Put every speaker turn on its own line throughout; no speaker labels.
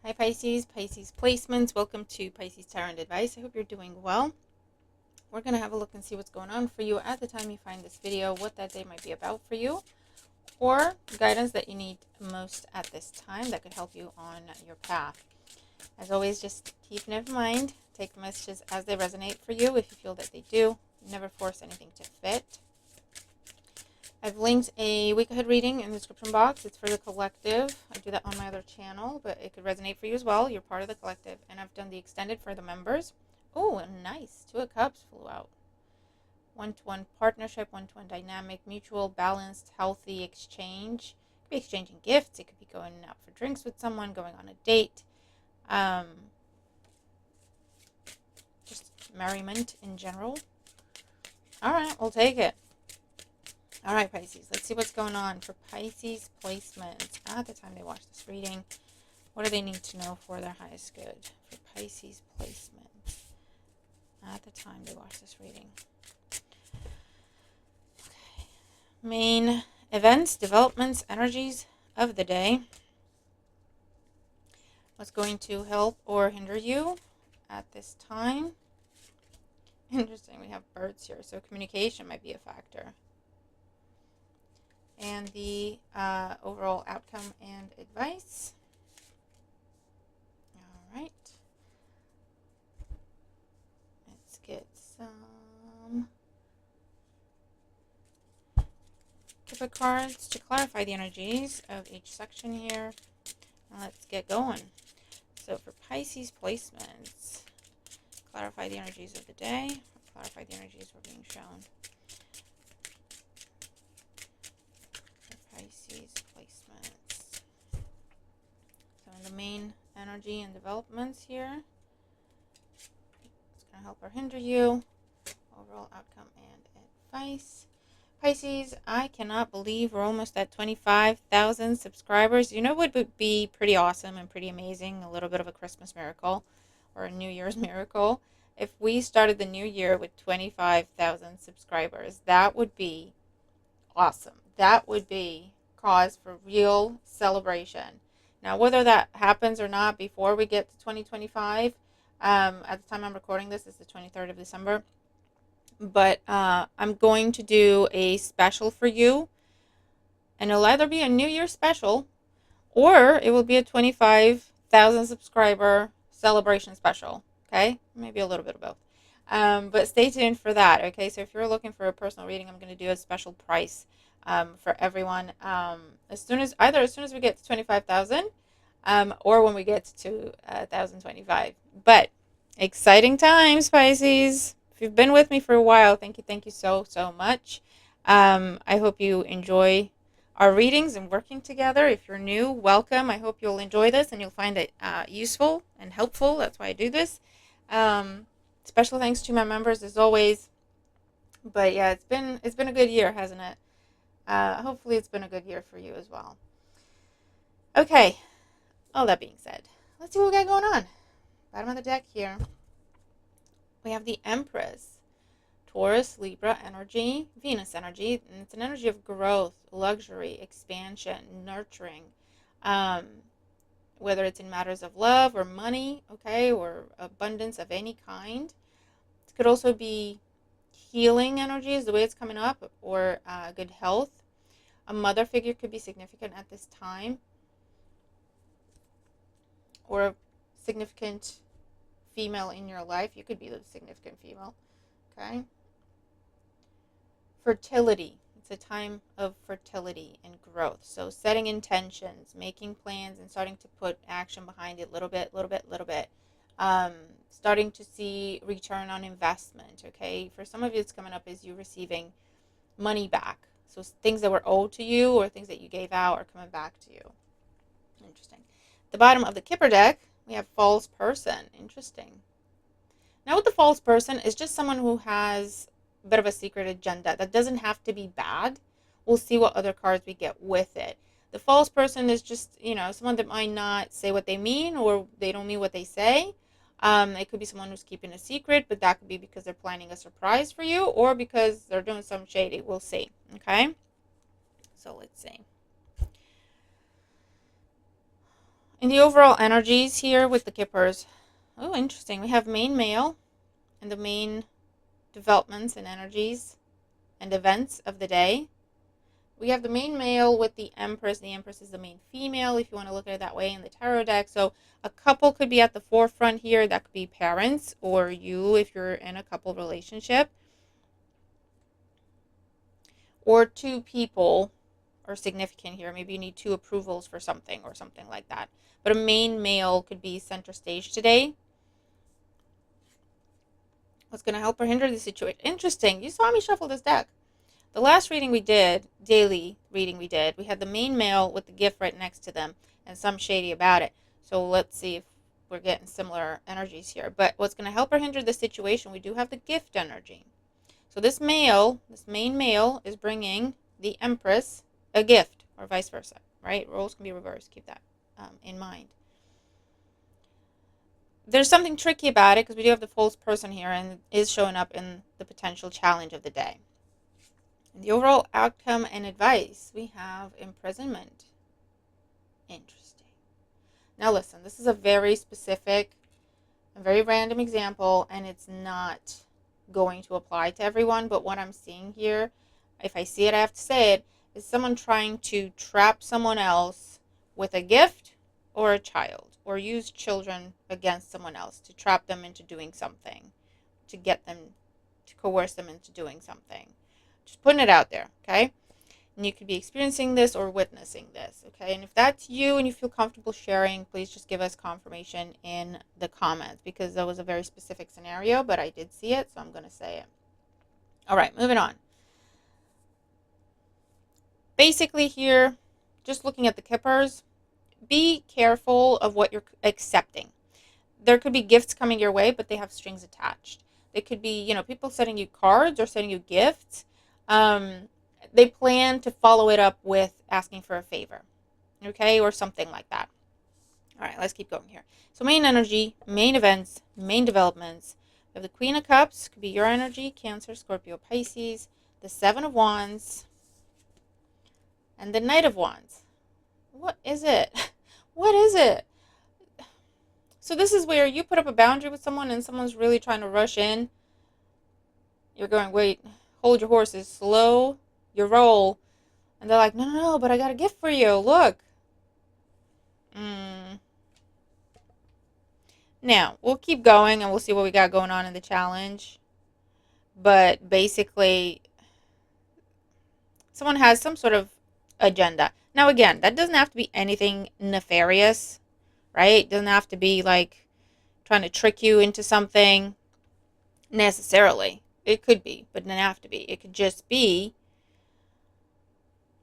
Hi Pisces, Pisces placements. Welcome to Pisces Tarot and Advice. I hope you're doing well. We're going to have a look and see what's going on for you at the time you find this video, what that day might be about for you, or guidance that you need most at this time that could help you on your path. As always, just keep in mind, take the messages as they resonate for you if you feel that they do. Never force anything to fit. I've linked a week ahead reading in the description box. It's for the collective. I do that on my other channel, but it could resonate for you as well. You're part of the collective. And I've done the extended for the members. Oh, nice. Two of Cups flew out. One-to-one partnership, one-to-one dynamic, mutual, balanced, healthy exchange. It could be exchanging gifts. It could be going out for drinks with someone, going on a date. Just merriment in general. All right, we'll take it. All right, Pisces, let's see what's going on for Pisces placements at the time they watch this reading. What do they need to know for their highest good for Pisces placements at the time they watch this reading? Okay. Main events, developments, energies of the day. What's going to help or hinder you at this time? Interesting, we have birds here, so communication might be a factor. And the overall outcome and advice. All right. Let's get some Kipper cards to clarify the energies of each section here. And let's get going. So for Pisces placements, clarify the energies of the day. Clarify the energies we're being shown. Pisces placements. So in the main energy and developments here, it's going to help or hinder you. Overall outcome and advice. Pisces, I cannot believe we're almost at 25,000 subscribers. You know what would be pretty awesome and pretty amazing? A little bit of a Christmas miracle or a New Year's miracle. If we started the new year with 25,000 subscribers, that would be awesome. That would be cause for real celebration. Now, whether that happens or not before we get to 2025, at the time I'm recording this, it's the 23rd of December. But I'm going to do a special for you. And it'll either be a New Year special or it will be a 25,000 subscriber celebration special. Okay? Maybe a little bit of both. But stay tuned for that. Okay? So if you're looking for a personal reading, I'm going to do a special price for everyone as soon as we get to 25,000 or when we get to 1,025. But exciting times, Pisces. If you've been with me for a while, thank you so much. I hope you enjoy our readings and working together. If you're new, welcome. I hope you'll enjoy this and you'll find it useful and helpful. That's why I do this. Special thanks to my members as always. But yeah, it's been a good year, hasn't it? Hopefully it's been a good year for you as well. Okay, all that being said, let's see what we got going on. Bottom of the deck here. We have the Empress, Taurus, Libra energy, Venus energy, and it's an energy of growth, luxury, expansion, nurturing, whether it's in matters of love or money, okay, or abundance of any kind. It could also be healing energies, the way it's coming up, or good health. A mother figure could be significant at this time, or a significant female in your life. You could be the significant female. Okay. Fertility. It's a time of fertility and growth. So setting intentions, making plans, and starting to put action behind it little bit. Starting to see return on investment. Okay. For some of you, it's coming up as you receiving money back. So things that were owed to you or things that you gave out are coming back to you. Interesting. The bottom of the Kipper deck, we have false person. Interesting. Now with the false person, it's just someone who has a bit of a secret agenda. That doesn't have to be bad. We'll see what other cards we get with it. The false person is just, someone that might not say what they mean or they don't mean what they say. It could be someone who's keeping a secret, but that could be because they're planning a surprise for you or because they're doing some shady. We'll see. Okay? So let's see. In the overall energies here with the Kippers, oh, interesting. We have main male and the main developments and energies and events of the day. We have the main male with the Empress. The Empress is the main female, if you want to look at it that way in the tarot deck. So a couple could be at the forefront here. That could be parents or you if you're in a couple relationship. Or two people are significant here. Maybe you need two approvals for something or something like that. But a main male could be center stage today. What's going to help or hinder the situation? Interesting. You saw me shuffle this deck. The last reading we did, daily reading we did, we had the main male with the gift right next to them and some shady about it. So let's see if we're getting similar energies here. But what's going to help or hinder the situation, we do have the gift energy. So this male, this main male, is bringing the Empress a gift, or vice versa, right? Roles can be reversed. Keep that in mind. There's something tricky about it because we do have the false person here and it is showing up in the potential challenge of the day. In the overall outcome and advice, we have imprisonment. Interesting. Now listen, this is a very specific, a very random example, and it's not going to apply to everyone, but what I'm seeing here, if I see it, I have to say it, is someone trying to trap someone else with a gift or a child, or use children against someone else to trap them into doing something, to get them, to coerce them into doing something. Just putting it out there, okay? And you could be experiencing this or witnessing this, okay? And if that's you and you feel comfortable sharing, please just give us confirmation in the comments because that was a very specific scenario, but I did see it, so I'm going to say it. All right, moving on. Basically here, just looking at the Kippers, be careful of what you're accepting. There could be gifts coming your way, but they have strings attached. They could be, people sending you cards or sending you gifts. They plan to follow it up with asking for a favor, okay, or something like that. All right, let's keep going here. So main energy, main events, main developments. We have the Queen of Cups, could be your energy, Cancer, Scorpio, Pisces, the Seven of Wands, and the Knight of Wands. What is it? What is it? So this is where you put up a boundary with someone and someone's really trying to rush in. You're going, wait, hold your horses, slow your roll. And they're like, no, no, no, but I got a gift for you. Look. Now, we'll keep going and we'll see what we got going on in the challenge. But basically, someone has some sort of agenda. Now, again, that doesn't have to be anything nefarious, right? It doesn't have to be like trying to trick you into something necessarily. It could be, but it doesn't have to be. It could just be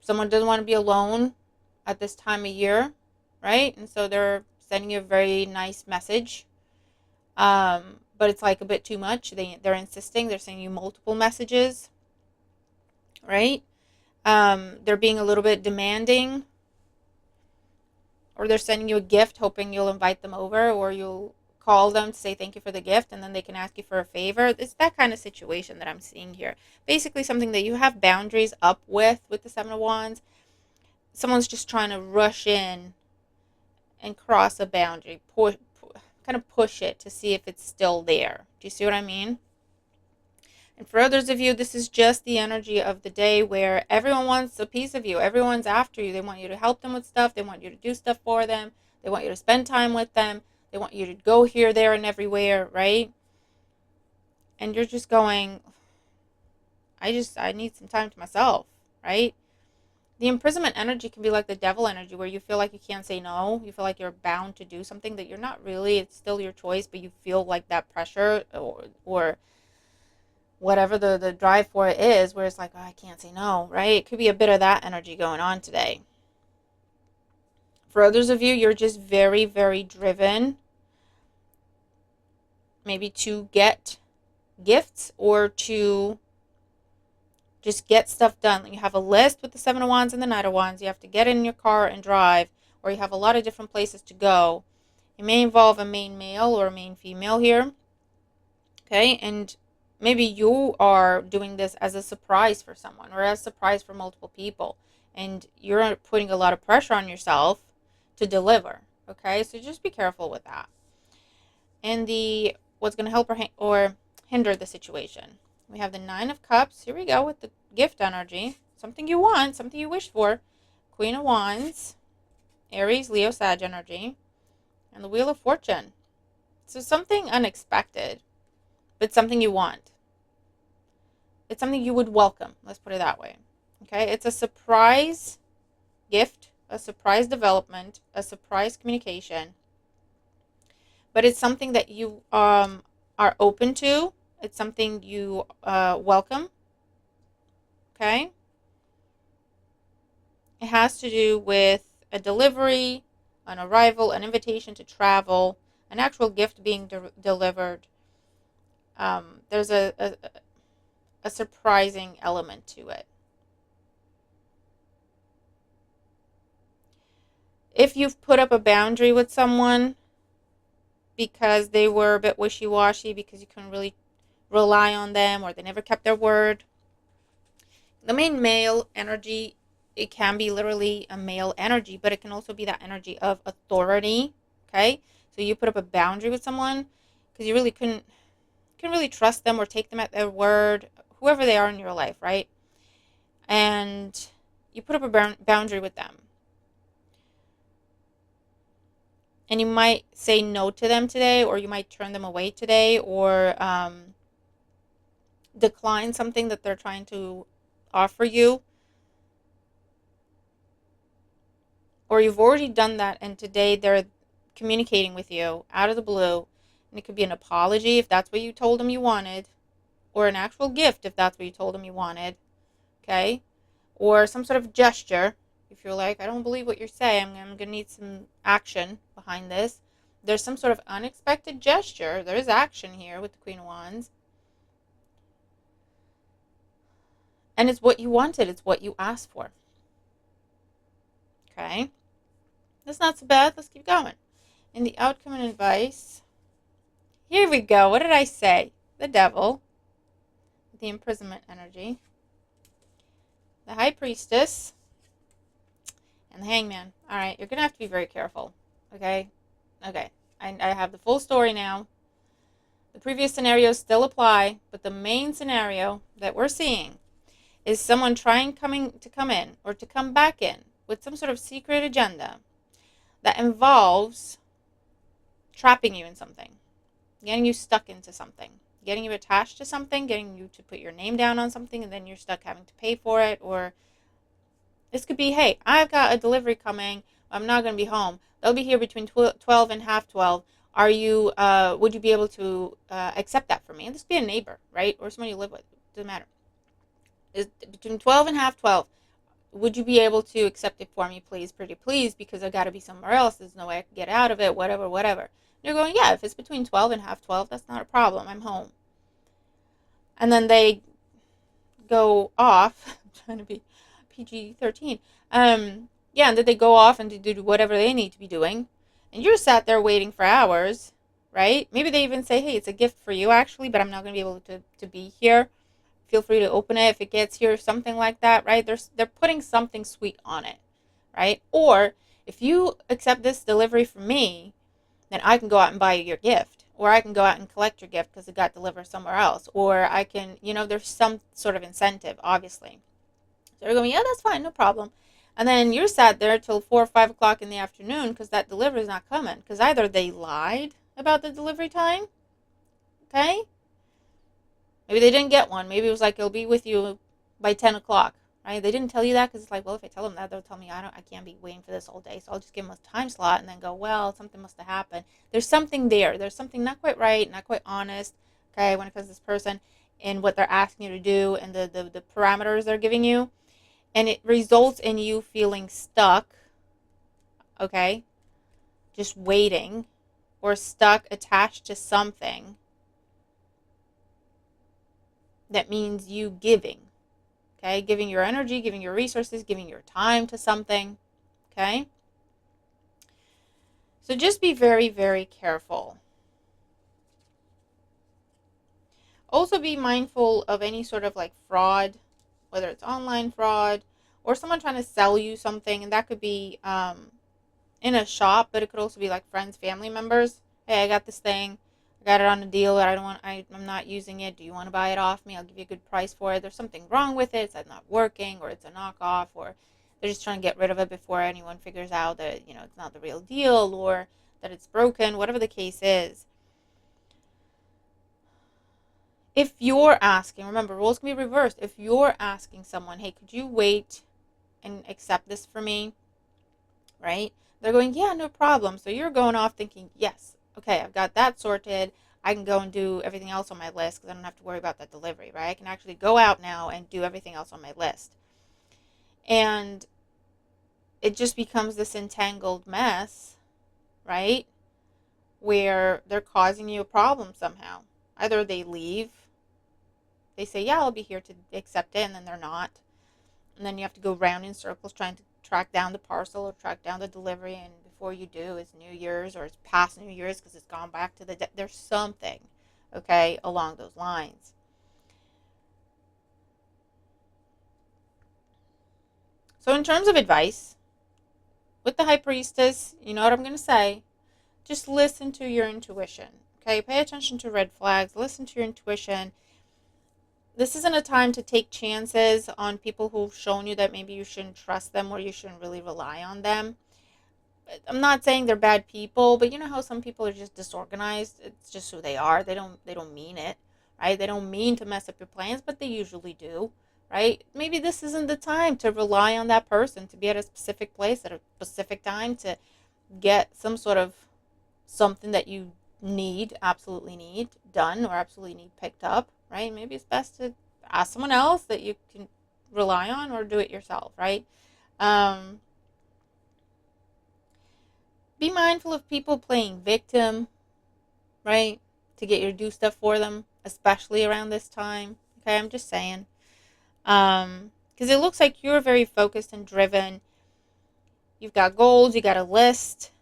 someone doesn't want to be alone at this time of year, right? And so they're sending you a very nice message. But it's like a bit too much. They're insisting. They're sending you multiple messages, right? They're being a little bit demanding. Or they're sending you a gift hoping you'll invite them over or you'll call them to say thank you for the gift and then they can ask you for a favor. It's that kind of situation that I'm seeing here. Basically something that you have boundaries up with the Seven of Wands. Someone's just trying to rush in and cross a boundary, kind of push it to see if it's still there. Do you see what I mean? And for others of you, this is just the energy of the day where everyone wants a piece of you. Everyone's after you. They want you to help them with stuff. They want you to do stuff for them. They want you to spend time with them. They want you to go here, there, and everywhere, right? And you're just going, I need some time to myself, right? The imprisonment energy can be like the devil energy where you feel like you can't say no. You feel like you're bound to do something that you're not really. It's still your choice, but you feel like that pressure or whatever the drive for it is, where it's like, oh, I can't say no, right? It could be a bit of that energy going on today. For others of you, you're just very, very driven, maybe to get gifts or to just get stuff done. You have a list with the Seven of Wands and the Knight of Wands. You have to get in your car and drive, or you have a lot of different places to go. It may involve a main male or a main female here, okay? And maybe you are doing this as a surprise for someone or as a surprise for multiple people. And you're putting a lot of pressure on yourself to deliver, Okay, so just be careful with that. And the what's going to help or hinder the situation. We have the Nine of Cups. Here we go with the gift energy. Something you want, something you wish for. Queen of Wands, Aries, Leo, Sag energy, and the Wheel of Fortune. So something unexpected, but something you want. It's something you would welcome. Let's put it that way. Okay, it's a surprise gift, a surprise development, a surprise communication. But it's something that you are open to. It's something you welcome. Okay? It has to do with a delivery, an arrival, an invitation to travel, an actual gift being delivered. There's a surprising element to it. If you've put up a boundary with someone because they were a bit wishy-washy, because you couldn't really rely on them, or they never kept their word. The main male energy, it can be literally a male energy, but it can also be that energy of authority. Okay, so you put up a boundary with someone because you really couldn't really trust them or take them at their word, whoever they are in your life, right? And you put up a boundary with them. And you might say no to them today, or you might turn them away today, or decline something that they're trying to offer you. Or you've already done that, and today they're communicating with you out of the blue. And it could be an apology if that's what you told them you wanted, or an actual gift if that's what you told them you wanted. Okay? Or some sort of gesture. If you're like, I don't believe what you're saying, I'm going to need some action behind this. There's some sort of unexpected gesture. There is action here with the Queen of Wands. And it's what you wanted. It's what you asked for. Okay? That's not so bad. Let's keep going. And the outcome and advice. Here we go. What did I say? The Devil. The imprisonment energy. The High Priestess. And the Hangman. Alright, you're going to have to be very careful. Okay? Okay. I have the full story now. The previous scenarios still apply, but the main scenario that we're seeing is someone trying to come in or to come back in with some sort of secret agenda that involves trapping you in something, getting you stuck into something, getting you attached to something, getting you to put your name down on something, and then you're stuck having to pay for it. Or this could be, hey, I've got a delivery coming. I'm not going to be home. They'll be here between 12 and half 12. Are you, would you be able to accept that for me? And this could be a neighbor, right? Or someone you live with. Doesn't matter. Is between 12 and half 12. Would you be able to accept it for me, please, pretty please, because I got to be somewhere else. There's no way I can get out of it, whatever, whatever. And you're going, yeah, if it's between 12 and half 12, that's not a problem. I'm home. And then they go off. I'm trying to be PG-13. Yeah, and then they go off and do whatever they need to be doing. And you're sat there waiting for hours, right? Maybe they even say, hey, it's a gift for you, actually, but I'm not going to be able to be here. Feel free to open it if it gets here, something like that, right? They're putting something sweet on it, right? Or if you accept this delivery from me, then I can go out and buy you your gift, or I can go out and collect your gift because it got delivered somewhere else, or I can, there's some sort of incentive, obviously. So they're going, yeah, that's fine, no problem. And then you're sat there till 4 or 5 o'clock in the afternoon because that delivery is not coming, because either they lied about the delivery time, okay? Maybe they didn't get one. Maybe it was like, it'll be with you by 10 o'clock, right? They didn't tell you that because it's like, well, if I tell them that, they'll tell me I can't be waiting for this all day. So I'll just give them a time slot and then go, well, something must have happened. There's something there. There's something not quite right, not quite honest, okay, when it comes to this person and what they're asking you to do and the parameters they're giving you. And it results in you feeling stuck, okay, just waiting, or stuck, attached to something. That means you giving, okay? Giving your energy, giving your resources, giving your time to something, okay? So just be very, very careful. Also be mindful of any sort of like fraud, whether it's online fraud or someone trying to sell you something. And that could be in a shop, but it could also be like friends, family members. Hey, I got this thing. I got it on a deal. I'm not using it. Do you want to buy it off me? I'll give you a good price for it. There's something wrong with it. It's not working, or it's a knockoff, or they're just trying to get rid of it before anyone figures out that, it's not the real deal, or that it's broken, whatever the case is. If you're asking, remember, roles can be reversed. If you're asking someone, hey, could you wait and accept this for me? Right? They're going, yeah, no problem. So you're going off thinking, yes, okay, I've got that sorted. I can go and do everything else on my list because I don't have to worry about that delivery, right? I can actually go out now and do everything else on my list. And it just becomes this entangled mess, right? Where they're causing you a problem somehow. Either they leave, they say, yeah, I'll be here to accept it, and then they're not. And then you have to go round in circles trying to track down the parcel or track down the delivery, and before you do, it's New Year's or it's past New Year's because it's gone back to there's something, okay, along those lines. So in terms of advice, with the High Priestess, you know what I'm going to say, just listen to your intuition, okay? Pay attention to red flags, listen to your intuition. This isn't a time to take chances on people who've shown you that maybe you shouldn't trust them or you shouldn't really rely on them. I'm not saying they're bad people, but you know how some people are just disorganized? It's just who they are. They don't mean it, right? They don't mean to mess up your plans, but they usually do, right? Maybe this isn't the time to rely on that person to be at a specific place at a specific time to get some sort of something that you absolutely need done or absolutely need picked up, right? Maybe it's best to ask someone else that you can rely on or do it yourself, right? Be mindful of people playing victim, right? To get you to do stuff for them, especially around this time. Okay, I'm just saying. Because it looks like you're very focused and driven. You've got goals, you got a list,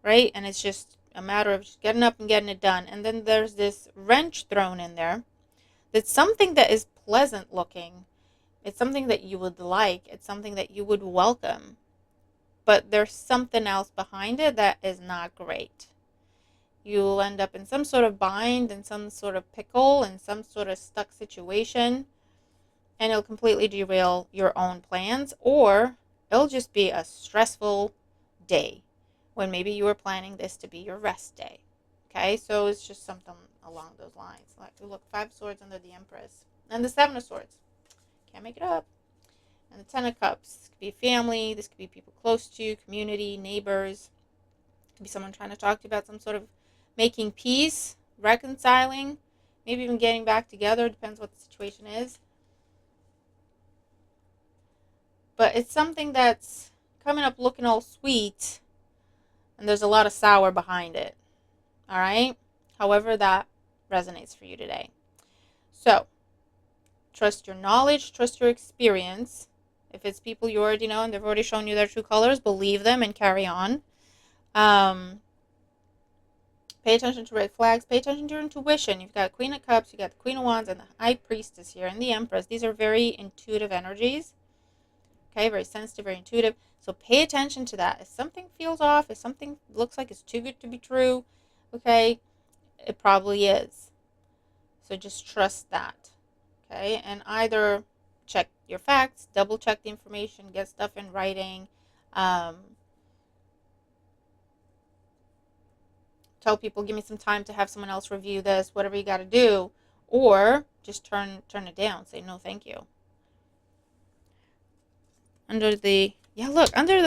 right? And it's just a matter of just getting up and getting it done. And then there's this wrench thrown in there. That's something that is pleasant looking. It's something that you would like. It's something that you would welcome. But there's something else behind it that is not great. You'll end up in some sort of bind, in some sort of pickle, in some sort of stuck situation, and it'll completely derail your own plans, or it'll just be a stressful day when maybe you were planning this to be your rest day. Okay, so it's just something along those lines. Like, look, 5 swords under the Empress, and the 7 of swords. Can't make it up. And the 10 of cups. This could be family. This could be people close to you, community, neighbors. It could be someone trying to talk to you about some sort of making peace, reconciling, maybe even getting back together. Depends what the situation is. But it's something that's coming up looking all sweet, and there's a lot of sour behind it. All right? However that resonates for you today. So, trust your knowledge, trust your experience. If it's people you already know and they've already shown you their true colors, believe them and carry on. Pay attention to red flags. Pay attention to your intuition. You've got Queen of Cups, you got the Queen of Wands, and the High Priestess here, and the Empress. These are very intuitive energies. Okay, very sensitive, very intuitive. So pay attention to that. If something feels off, if something looks like it's too good to be true, okay, it probably is. So just trust that. Okay, and either check your facts, double check the information, get stuff in writing, tell people, give me some time to have someone else review this, whatever you got to do, or just turn it down, say no thank you. Under the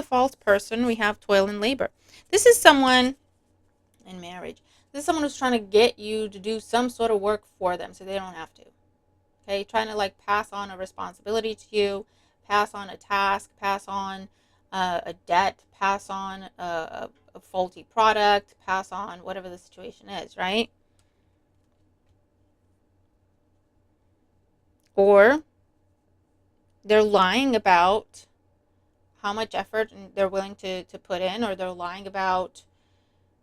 false person, we have toil and labor. This is someone in marriage. This is someone who's trying to get you to do some sort of work for them so they don't have to. Okay, trying to like pass on a responsibility to you, pass on a task, pass on a debt, pass on a faulty product, pass on whatever the situation is, right? Or they're lying about how much effort they're willing to put in, or they're lying about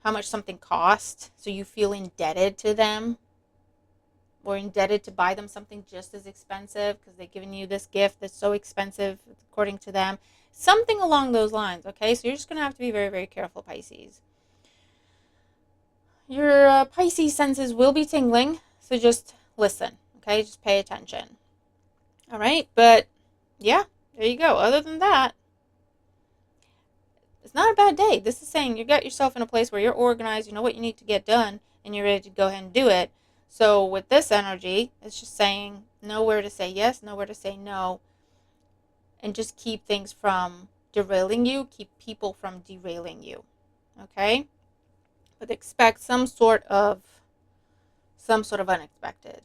how much something costs, so you feel indebted to them, or indebted to buy them something just as expensive because they've given you this gift that's so expensive according to them. Something along those lines, okay? So you're just going to have to be very, very careful, Pisces. Your Pisces senses will be tingling, so just listen, okay? Just pay attention. All right? But yeah, there you go. Other than that, it's not a bad day. This is saying you got yourself in a place where you're organized, you know what you need to get done, and you're ready to go ahead and do it. So with this energy, it's just saying know where to say yes, know where to say no, and just keep things from derailing you, keep people from derailing you. Okay? But expect some sort of unexpected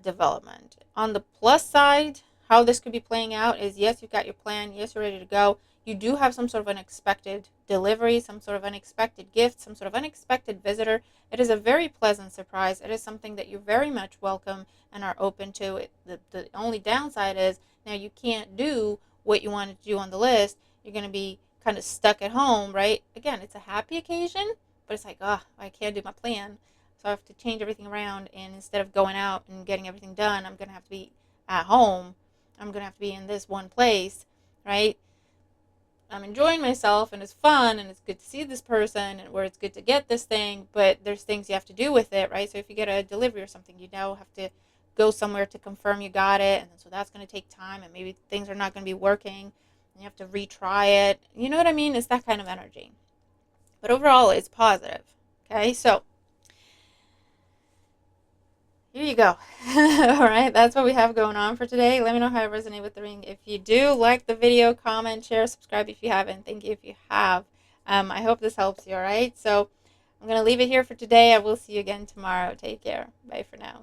development. On the plus side, how this could be playing out is yes, you've got your plan, yes, you're ready to go. You do have some sort of unexpected delivery, some sort of unexpected gift, some sort of unexpected visitor. It is a very pleasant surprise. It is something that you very much welcome and are open to. The only downside is now you can't do what you wanted to do on the list. You're going to be kind of stuck at home, right? Again, it's a happy occasion, but it's like, oh, I can't do my plan. So I have to change everything around, and instead of going out and getting everything done, I'm going to have to be at home. I'm going to have to be in this one place, right? I'm enjoying myself, and it's fun, and it's good to see this person, and where it's good to get this thing, but there's things you have to do with it, right? So if you get a delivery or something, you now have to go somewhere to confirm you got it, and so that's going to take time, and maybe things are not going to be working, and you have to retry it. You know what I mean? It's that kind of energy. But overall, it's positive, okay? So here you go. All right, that's what we have going on for today. Let me know how it resonated with the ring. If you do, like the video, comment, share, subscribe if you haven't. Thank you if you have. I hope this helps you, all right? So I'm going to leave it here for today. I will see you again tomorrow. Take care. Bye for now.